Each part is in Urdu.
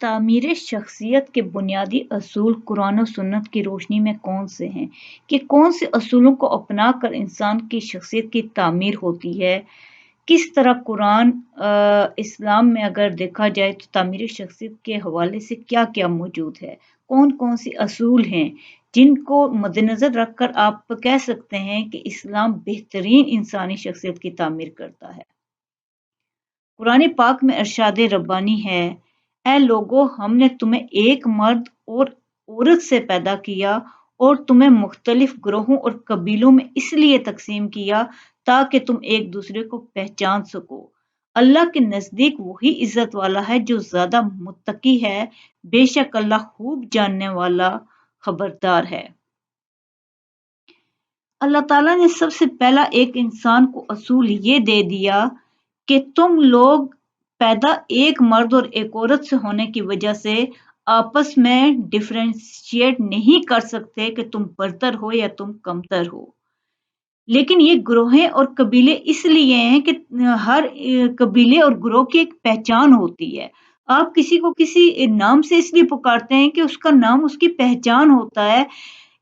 تعمیر شخصیت کے بنیادی اصول قرآن و سنت کی روشنی میں کون سے ہیں؟ کہ کون سے اصولوں کو اپنا کر انسان کی شخصیت کی تعمیر ہوتی ہے؟ کس طرح قرآن اسلام میں اگر دیکھا جائے تو تعمیر شخصیت کے حوالے سے کیا کیا موجود ہے؟ کون کون سی اصول ہیں جن کو مد نظر رکھ کر آپ کہہ سکتے ہیں کہ اسلام بہترین انسانی شخصیت کی تعمیر کرتا ہے؟ قرآن پاک میں ارشاد ربانی ہے، اے لوگو ہم نے تمہیں ایک مرد اور عورت سے پیدا کیا اور تمہیں مختلف گروہوں اور قبیلوں میں اس لیے تقسیم کیا تاکہ تم ایک دوسرے کو پہچان سکو۔ اللہ کے نزدیک وہی عزت والا ہے جو زیادہ متقی ہے، بے شک اللہ خوب جاننے والا خبردار ہے۔ اللہ تعالیٰ نے سب سے پہلا ایک انسان کو اصول یہ دے دیا کہ تم لوگ پیدا ایک مرد اور ایک عورت سے ہونے کی وجہ سے آپس میں ڈفرینشیٹ نہیں کر سکتے کہ تم برتر ہو یا تم کمتر ہو۔ لیکن یہ گروہیں اور قبیلے اس لیے ہیں کہ ہر قبیلے اور گروہ کی ایک پہچان ہوتی ہے۔ آپ کسی کو کسی نام سے اس لیے پکارتے ہیں کہ اس کا نام اس کی پہچان ہوتا ہے۔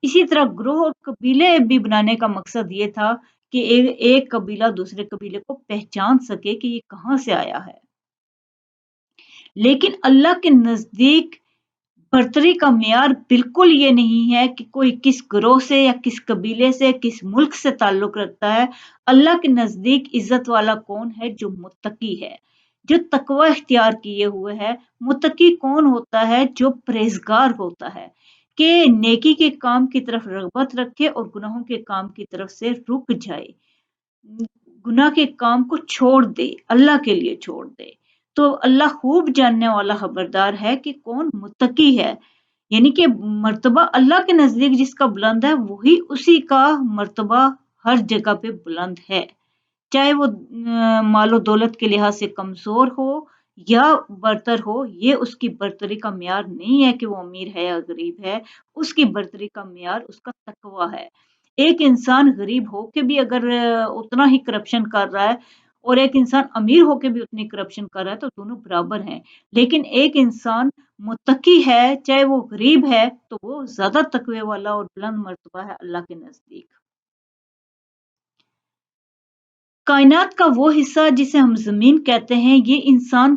اسی طرح گروہ اور قبیلے بھی بنانے کا مقصد یہ تھا کہ ایک قبیلہ دوسرے قبیلے کو پہچان سکے کہ یہ کہاں سے آیا ہے۔ لیکن اللہ کے نزدیک برتری کا معیار بالکل یہ نہیں ہے کہ کوئی کس گروہ سے یا کس قبیلے سے کس ملک سے تعلق رکھتا ہے۔ اللہ کے نزدیک عزت والا کون ہے؟ جو متقی ہے، جو تقوی اختیار کیے ہوئے ہے۔ متقی کون ہوتا ہے؟ جو پرہیزگار ہوتا ہے، کہ نیکی کے کام کی طرف رغبت رکھے اور گناہوں کے کام کی طرف سے رک جائے، گناہ کے کام کو چھوڑ دے، اللہ کے لیے چھوڑ دے۔ تو اللہ خوب جاننے والا خبردار ہے کہ کون متقی ہے، یعنی کہ مرتبہ اللہ کے نزدیک جس کا بلند ہے وہی اسی کا مرتبہ ہر جگہ پہ بلند ہے، چاہے وہ مال و دولت کے لحاظ سے کمزور ہو یا برتر ہو۔ یہ اس کی برتری کا معیار نہیں ہے کہ وہ امیر ہے یا غریب ہے، اس کی برتری کا معیار اس کا تقوی ہے۔ ایک انسان غریب ہو کے بھی اگر اتنا ہی کرپشن کر رہا ہے اور ایک انسان امیر ہو کے بھی اتنی کرپشن کر رہا ہے تو دونوں برابر ہیں، لیکن ایک انسان متقی ہے چاہے وہ غریب ہے تو وہ زیادہ تقوی والا اور بلند مرتبہ ہے اللہ کے نزدیک۔ کائنات کا وہ حصہ جسے ہم زمین کہتے ہیں، یہ انسان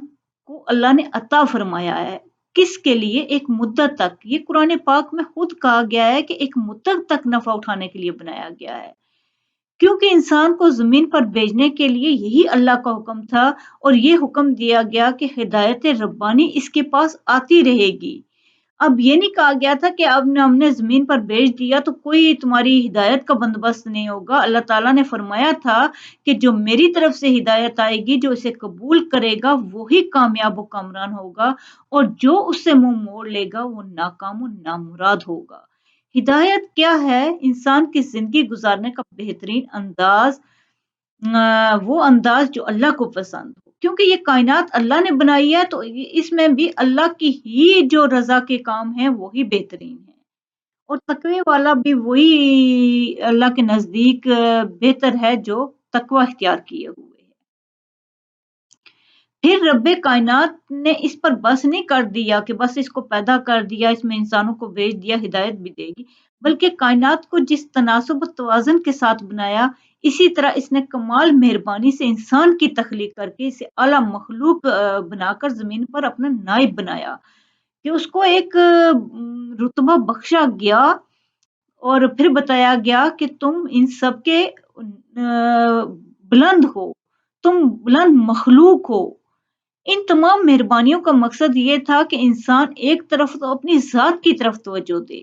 کو اللہ نے عطا فرمایا ہے۔ کس کے لیے؟ ایک مدت تک۔ یہ قرآن پاک میں خود کہا گیا ہے کہ ایک مدت تک نفع اٹھانے کے لیے بنایا گیا ہے، کیونکہ انسان کو زمین پر بھیجنے کے لیے یہی اللہ کا حکم تھا، اور یہ حکم دیا گیا کہ ہدایت ربانی اس کے پاس آتی رہے گی۔ اب یہ نہیں کہا گیا تھا کہ اب ہم نے زمین پر بھیج دیا تو کوئی تمہاری ہدایت کا بندوبست نہیں ہوگا۔ اللہ تعالیٰ نے فرمایا تھا کہ جو میری طرف سے ہدایت آئے گی، جو اسے قبول کرے گا وہی کامیاب و کامران ہوگا، اور جو اس سے منہ موڑ لے گا وہ ناکام و نامراد ہوگا۔ ہدایت کیا ہے؟ انسان کی زندگی گزارنے کا بہترین انداز، وہ انداز جو اللہ کو پسند ہو، کیونکہ یہ کائنات اللہ نے بنائی ہے تو اس میں بھی اللہ کی ہی جو رضا کے کام ہیں وہی بہترین ہیں، اور تقوی والا بھی وہی اللہ کے نزدیک بہتر ہے جو تقوی اختیار کیے ہوئے ہے۔ پھر رب کائنات نے اس پر بس نہیں کر دیا کہ بس اس کو پیدا کر دیا، اس میں انسانوں کو بھیج دیا، ہدایت بھی دے گی، بلکہ کائنات کو جس تناسب و توازن کے ساتھ بنایا، اسی طرح اس نے کمال مہربانی سے انسان کی تخلیق کر کے اسے اعلیٰ مخلوق بنا کر زمین پر اپنا نائب بنایا، کہ اس کو ایک رتبہ بخشا گیا، اور پھر بتایا گیا کہ تم ان سب کے بلند ہو، تم بلند مخلوق ہو۔ ان تمام مہربانیوں کا مقصد یہ تھا کہ انسان ایک طرف تو اپنی ذات کی طرف توجہ دے،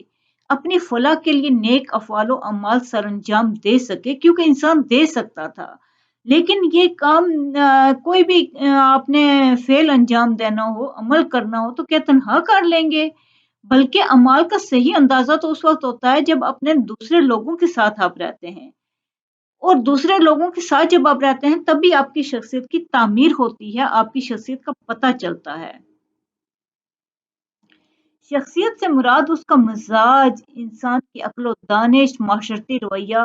اپنی فلاح کے لیے نیک افعال و اعمال سر انجام دے سکے، کیونکہ انسان دے سکتا تھا، لیکن یہ کام کوئی بھی آپ نے فعل انجام دینا ہو، عمل کرنا ہو تو کیا تنہا کر لیں گے؟ بلکہ اعمال کا صحیح اندازہ تو اس وقت ہوتا ہے جب اپنے دوسرے لوگوں کے ساتھ آپ رہتے ہیں، اور دوسرے لوگوں کے ساتھ جب آپ رہتے ہیں تب بھی آپ کی شخصیت کی تعمیر ہوتی ہے، آپ کی شخصیت کا پتہ چلتا ہے۔ شخصیت سے مراد اس کا مزاج، انسان کی عقل و دانش، معاشرتی رویہ۔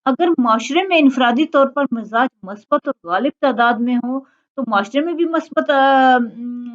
اگر معاشرے میں انفرادی طور پر مزاج مثبت اور غالب تعداد میں ہو تو معاشرے میں بھی مثبت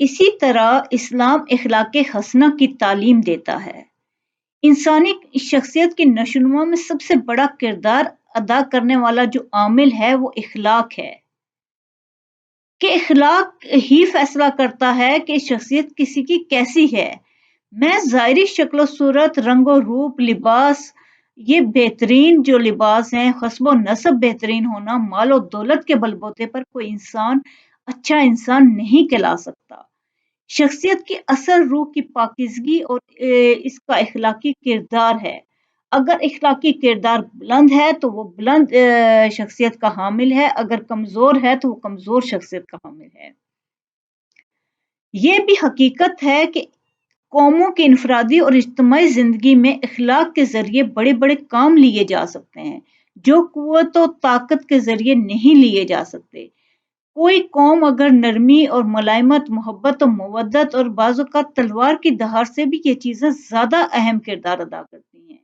اسی طرح اسلام اخلاق حسنہ کی تعلیم دیتا ہے۔ انسانی شخصیت کی نشوونما میں سب سے بڑا کردار ادا کرنے والا جو عامل ہے وہ اخلاق ہے، کہ اخلاق ہی فیصلہ کرتا ہے کہ شخصیت کسی کی کیسی ہے۔ میں ظاہری شکل و صورت، رنگ و روپ، لباس، یہ بہترین جو لباس ہیں، حسب و نسب بہترین ہونا، مال و دولت کے بل بوتے پر کوئی انسان اچھا انسان نہیں کہلا سکتا۔ شخصیت کی اصل روح کی پاکیزگی اور اس کا اخلاقی کردار ہے۔ اگر اخلاقی کردار بلند ہے تو وہ بلند شخصیت کا حامل ہے، اگر کمزور ہے تو وہ کمزور شخصیت کا حامل ہے۔ یہ بھی حقیقت ہے کہ قوموں کی انفرادی اور اجتماعی زندگی میں اخلاق کے ذریعے بڑے بڑے کام لیے جا سکتے ہیں، جو قوت و طاقت کے ذریعے نہیں لیے جا سکتے۔ کوئی قوم اگر نرمی اور ملائمت، محبت و مودت اور بعض اوقات تلوار کی دھار سے بھی یہ چیزیں زیادہ اہم کردار ادا کرتی ہیں۔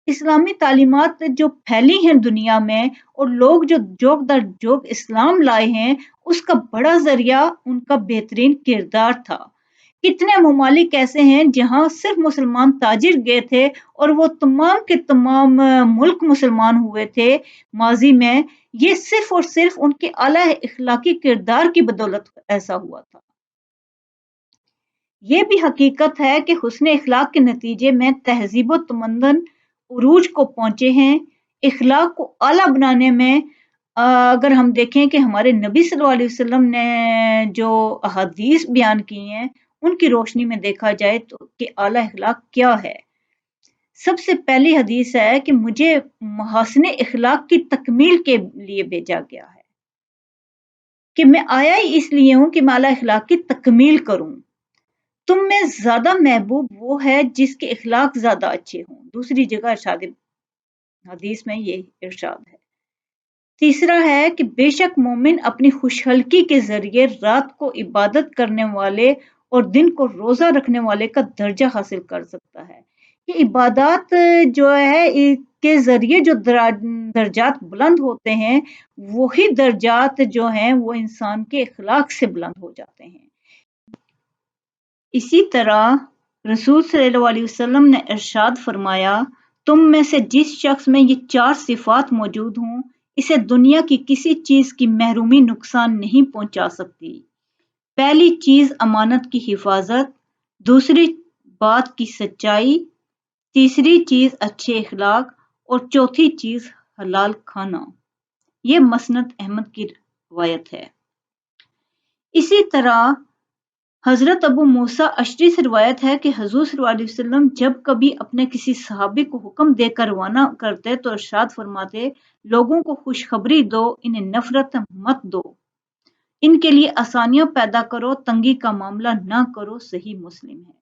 اسلامی تعلیمات جو پھیلی ہیں دنیا میں اور لوگ جو جوک در جوک اسلام لائے ہیں، اس کا بڑا ذریعہ ان کا بہترین کردار تھا۔ کتنے ممالک ایسے ہیں جہاں صرف مسلمان تاجر گئے تھے اور وہ تمام کے تمام ملک مسلمان ہوئے تھے ماضی میں، یہ صرف اور صرف ان کے اعلیٰ اخلاقی کردار کی بدولت ایسا ہوا تھا۔ یہ بھی حقیقت ہے کہ حسن اخلاق کے نتیجے میں تہذیب و تمدن عروج کو پہنچے ہیں۔ اخلاق کو اعلیٰ بنانے میں اگر ہم دیکھیں کہ ہمارے نبی صلی اللہ علیہ وسلم نے جو احادیث بیان کی ہیں، ان کی روشنی میں دیکھا جائے تو کہ اعلیٰ اخلاق کیا ہے۔ سب سے پہلی حدیث ہے کہ مجھے محاسن اخلاق کی تکمیل کے لیے بھیجا گیا ہے، کہ میں آیا ہی اس لیے ہوں کہ میں اعلیٰ اخلاق کی تکمیل کروں۔ تم میں زیادہ محبوب وہ ہے جس کے اخلاق زیادہ اچھے ہوں۔ دوسری جگہ ارشاد حدیث میں یہ ارشاد ہے۔ تیسرا ہے کہ بے شک مومن اپنی خوشحلقی کے ذریعے رات کو عبادت کرنے والے اور دن کو روزہ رکھنے والے کا درجہ حاصل کر سکتا ہے۔ یہ عبادات جو ہے کے ذریعے جو درجات بلند ہوتے ہیں، وہی درجات جو ہیں وہ انسان کے اخلاق سے بلند ہو جاتے ہیں۔ اسی طرح رسول صلی اللہ علیہ وسلم نے ارشاد فرمایا، تم میں سے جس شخص میں یہ 4 صفات موجود ہوں، اسے دنیا کی کسی چیز کی محرومی نقصان نہیں پہنچا سکتی۔ پہلی چیز امانت کی حفاظت، دوسری بات کی سچائی، تیسری چیز اچھے اخلاق اور چوتھی چیز حلال کھانا۔ یہ مسند احمد کی روایت ہے۔ اسی طرح حضرت ابو موسیٰ اشعری سے روایت ہے کہ حضور صلی اللہ علیہ وسلم جب کبھی اپنے کسی صحابی کو حکم دے کر روانہ کرتے تو ارشاد فرماتے، لوگوں کو خوشخبری دو، انہیں نفرت مت دو، ان کے لیے آسانیاں پیدا کرو، تنگی کا معاملہ نہ کرو۔ صحیح مسلم ہے۔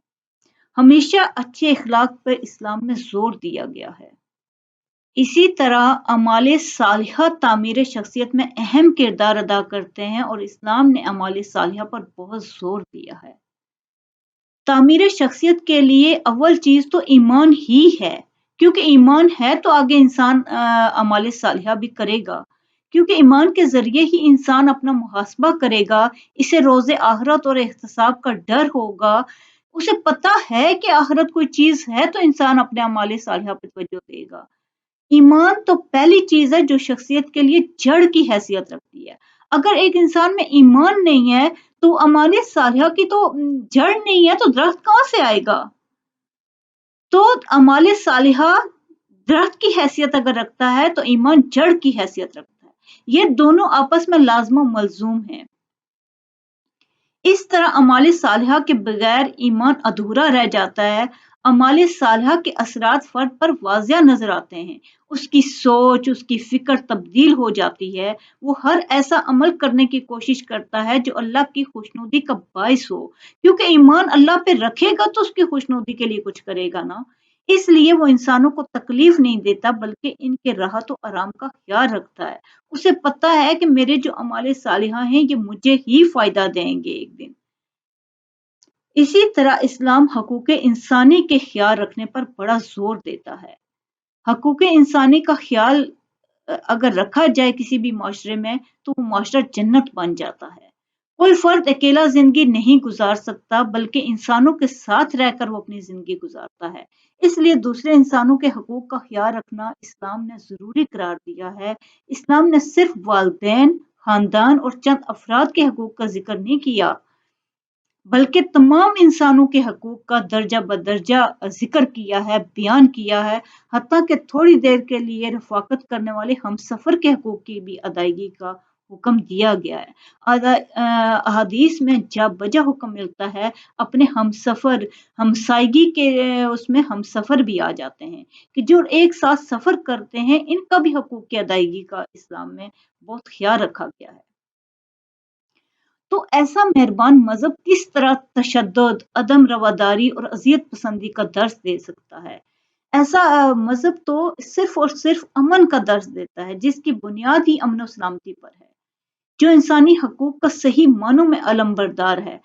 ہمیشہ اچھے اخلاق پر اسلام میں زور دیا گیا ہے۔ اسی طرح اعمال صالحہ تعمیر شخصیت میں اہم کردار ادا کرتے ہیں اور اسلام نے اعمال صالحہ پر بہت زور دیا ہے۔ تعمیر شخصیت کے لیے اول چیز تو ایمان ہی ہے، کیونکہ ایمان ہے تو آگے انسان اعمال صالحہ بھی کرے گا، کیونکہ ایمان کے ذریعے ہی انسان اپنا محاسبہ کرے گا، اسے روز آخرت اور احتساب کا ڈر ہوگا، اسے پتہ ہے کہ آخرت کوئی چیز ہے تو انسان اپنے اعمال صالحہ پہ توجہ دے گا۔ ایمان تو پہلی چیز ہے جو شخصیت کے لیے جڑ کی حیثیت رکھتی ہے۔ اگر ایک انسان میں ایمان نہیں ہے تو اعمال صالحہ کی تو جڑ نہیں ہے تو درخت کہاں سے آئے گا؟ تو اعمال صالحہ درخت کی حیثیت اگر رکھتا ہے تو ایمان جڑ کی حیثیت رکھتا ہے۔ یہ دونوں آپس میں لازم و ملزوم ہیں۔ اس طرح اعمال صالحہ کے بغیر ایمان ادھورا رہ جاتا ہے۔ اعمال صالحہ کے اثرات فرد پر واضح نظر آتے ہیں، اس کی سوچ، اس کی فکر تبدیل ہو جاتی ہے، وہ ہر ایسا عمل کرنے کی کوشش کرتا ہے جو اللہ کی خوشنودی کا باعث ہو، کیونکہ ایمان اللہ پہ رکھے گا تو اس کی خوشنودی کے لیے کچھ کرے گا نا۔ اس لیے وہ انسانوں کو تکلیف نہیں دیتا بلکہ ان کے راحت و آرام کا خیال رکھتا ہے۔ اسے پتہ ہے کہ میرے جو اعمال صالحہ ہیں یہ مجھے ہی فائدہ دیں گے ایک دن۔ اسی طرح اسلام حقوق انسانی کے خیال رکھنے پر بڑا زور دیتا ہے۔ حقوق انسانی کا خیال اگر رکھا جائے کسی بھی معاشرے میں تو وہ معاشرہ جنت بن جاتا ہے۔ کوئی فرد اکیلا زندگی نہیں گزار سکتا بلکہ انسانوں کے ساتھ رہ کر وہ اپنی زندگی گزارتا ہے۔ اس لیے دوسرے انسانوں کے حقوق کا خیال رکھنا اسلام نے ضروری قرار دیا ہے۔ اسلام نے صرف والدین، خاندان اور چند افراد کے حقوق کا ذکر نہیں کیا بلکہ تمام انسانوں کے حقوق کا درجہ بدرجہ ذکر کیا ہے، بیان کیا ہے، حتیٰ کہ تھوڑی دیر کے لیے رفاقت کرنے والے ہمسفر کے حقوق کی بھی ادائیگی کا حکم دیا گیا ہے۔ احادیث میں جا بجا حکم ملتا ہے، اپنے ہمسفر ہمسائیگی کے اس میں ہمسفر بھی آ جاتے ہیں کہ جو ایک ساتھ سفر کرتے ہیں ان کا بھی حقوق کی ادائیگی کا اسلام میں بہت خیال رکھا گیا ہے۔ تو ایسا مہربان مذہب کس طرح تشدد، عدم رواداری اور اذیت پسندی کا درس دے سکتا ہے؟ ایسا مذہب تو صرف اور صرف امن کا درس دیتا ہے، جس کی بنیاد ہی امن و سلامتی پر ہے، جو انسانی حقوق کا صحیح معنوں میں علمبردار ہے۔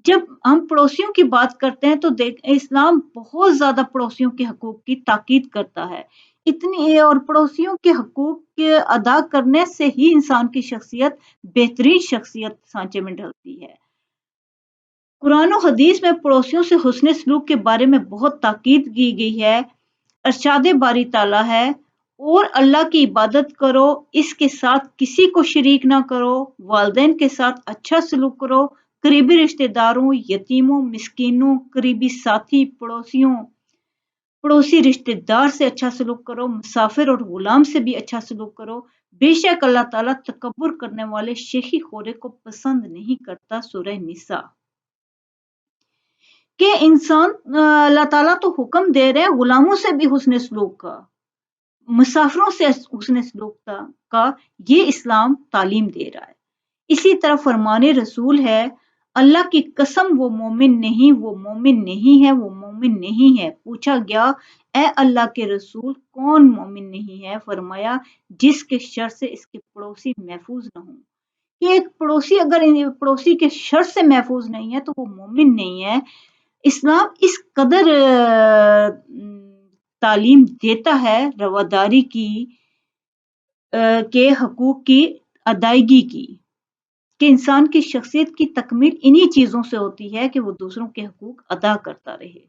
جب ہم پڑوسیوں کی بات کرتے ہیں تو اسلام بہت زیادہ پڑوسیوں کے حقوق کی تاکید کرتا ہے۔ اتنی اور پڑوسیوں کے حقوق کے ادا کرنے سے ہی انسان کی شخصیت بہترین شخصیت سانچے میں ڈھلتی ہے۔ قرآن و حدیث میں پڑوسیوں سے حسن سلوک کے بارے میں بہت تاکید کی گئی ہے۔ ارشاد باری تعالیٰ ہے اور اللہ کی عبادت کرو، اس کے ساتھ کسی کو شریک نہ کرو، والدین کے ساتھ اچھا سلوک کرو، قریبی رشتہ داروں، یتیموں، مسکینوں، قریبی ساتھی، پڑوسی رشتہ دار سے اچھا سلوک کرو، مسافر اور غلام سے بھی اچھا سلوک کرو۔ بے شک اللہ تعالیٰ تکبر کرنے والے شیخی خورے کو پسند نہیں کرتا۔ سورہ نساء۔ کہ انسان اللہ تعالیٰ تو حکم دے رہے ہیں غلاموں سے بھی حسن سلوک کا، مسافروں سے حسن سلوک کا، یہ اسلام تعلیم دے رہا ہے۔ اسی طرح فرمان رسول ہے، اللہ کی قسم وہ مومن نہیں، وہ مومن نہیں ہے، وہ مومن نہیں ہے۔ پوچھا گیا، اے اللہ کے رسول کون مومن نہیں ہے؟ فرمایا، جس کے شر سے اس کے پڑوسی محفوظ نہ ہوں۔ کہ ایک پڑوسی اگر پڑوسی کے شر سے محفوظ نہیں ہے تو وہ مومن نہیں ہے۔ اسلام اس قدر تعلیم دیتا ہے رواداری کی، کے حقوق کی ادائیگی کی، کہ انسان کی شخصیت کی تکمیل انہی چیزوں سے ہوتی ہے کہ وہ دوسروں کے حقوق ادا کرتا رہے۔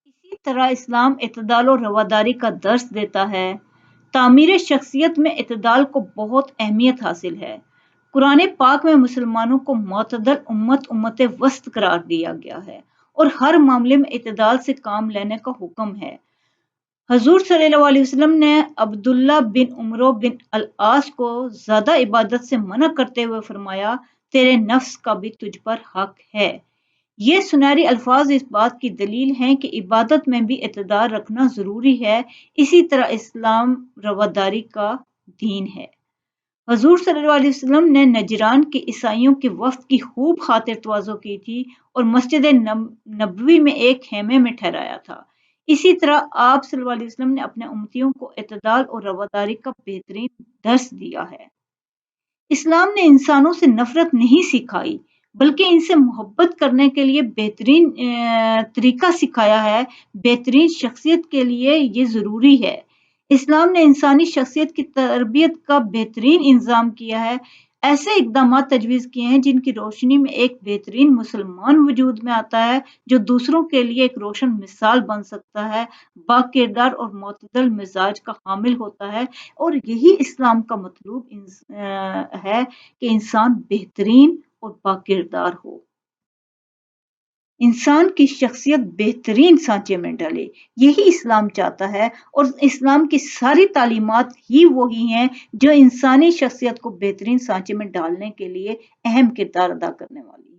اسی طرح اسلام اعتدال و رواداری کا درس دیتا ہے۔ تعمیر شخصیت میں اعتدال کو بہت اہمیت حاصل ہے۔ قرآن پاک میں مسلمانوں کو معتدل امت وسط قرار دیا گیا ہے اور ہر معاملے میں اعتدال سے کام لینے کا حکم ہے۔ حضور صلی اللہ علیہ وسلم نے عبداللہ بن عمرو بن العاص کو زیادہ عبادت سے منع کرتے ہوئے فرمایا، تیرے نفس کا بھی تجھ پر حق ہے۔ یہ سنہری الفاظ اس بات کی دلیل ہیں کہ عبادت میں بھی اعتدال رکھنا ضروری ہے۔ اسی طرح اسلام رواداری کا دین ہے۔ حضور صلی اللہ علیہ وسلم نے نجران کے عیسائیوں کے وفد کی خوب خاطر تواضع کی تھی اور مسجد نبوی میں ایک خیمے میں ٹھہرایا تھا۔ اسی طرح آپ صلی اللہ علیہ وسلم نے اپنے امتیوں کو اعتدال اور رواداری کا بہترین درس دیا ہے۔ اسلام نے انسانوں سے نفرت نہیں سکھائی بلکہ ان سے محبت کرنے کے لیے بہترین طریقہ سکھایا ہے۔ بہترین شخصیت کے لیے یہ ضروری ہے۔ اسلام نے انسانی شخصیت کی تربیت کا بہترین انتظام کیا ہے۔ ایسے اقدامات تجویز کیے ہیں جن کی روشنی میں ایک بہترین مسلمان وجود میں آتا ہے جو دوسروں کے لیے ایک روشن مثال بن سکتا ہے، با کردار اور معتدل مزاج کا حامل ہوتا ہے، اور یہی اسلام کا مطلوب ہے کہ انسان بہترین اور با کردار ہو۔ انسان کی شخصیت بہترین سانچے میں ڈلے، یہی اسلام چاہتا ہے، اور اسلام کی ساری تعلیمات ہی وہی ہیں جو انسانی شخصیت کو بہترین سانچے میں ڈالنے کے لیے اہم کردار ادا کرنے والی ہیں۔